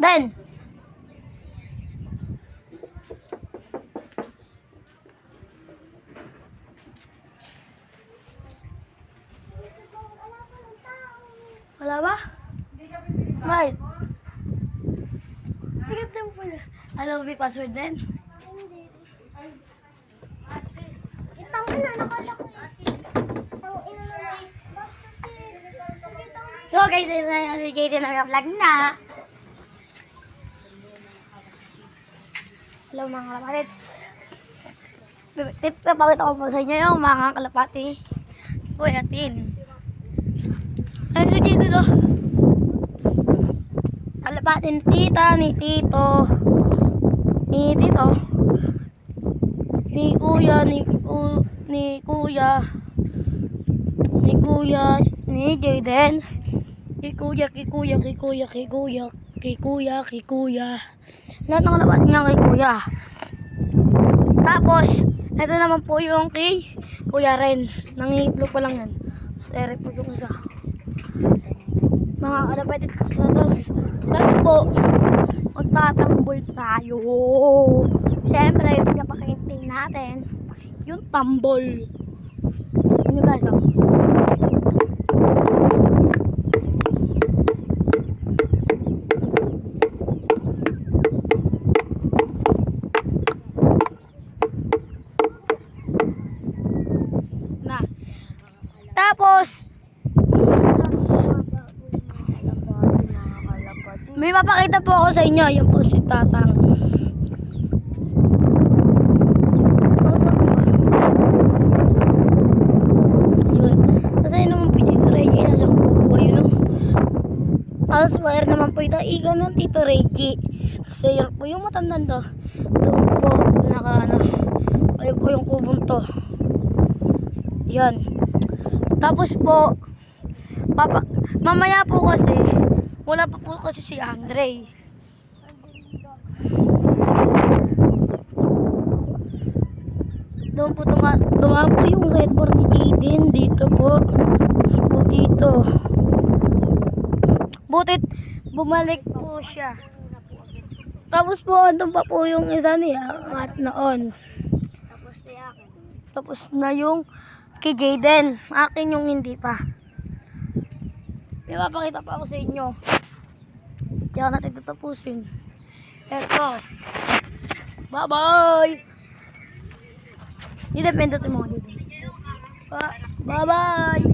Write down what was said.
Ben! Wala ba? Right. Tingnan lang pala. Alam mo yung password din? Hindi. Itang ina, nakala ko Tang ina na basta si... So guys, ito na si JD nag-vlog na. Hello mga kalapatits. Tip na pakita ko po sa inyo yung mga kalapati. Kuya Tin. Ayun si JD to. Kalapati ni tita, ni tito, ni tito, ni kuya, ni kuya, ni Jayden, kay kuya. Lahat ng kalapati niya kay kuya. Tapos, ito naman po yung kay kuya Ren. Nangiitlog pa lang yan. Tapos, Eric po yung isa. Mga kalapatid, tapos po, magtatambol tayo. Siyempre, pinapakintay natin yung tambol. Yun nyo guys, oh. Na. Tapos, may mapakita po ako sa inyo. Yung po si Tatang. Yun. Kasi naman po Tito Reggie. Nasa kubo yun. Tapos wire naman po ito. Iga ng Tito Reggie. Sayor po yung matandang to. Doon po. Ayun po yung kubong to. Yan. Tapos po. Mamaya po kasi. Wala pa po kasi si Andre. Doon po tuma po yung red board ni Jayden. Dito po. Tapos po dito. Butit bumalik po siya. Tapos po andun pa po yung isa niya at noon. Tapos na yung kay Jayden. Akin yung hindi pa. Ipapakita pa ako sa inyo. Diyan natin tatapusin. Eto. Bye-bye! Hindi, pindutin mo dito. Bye-bye!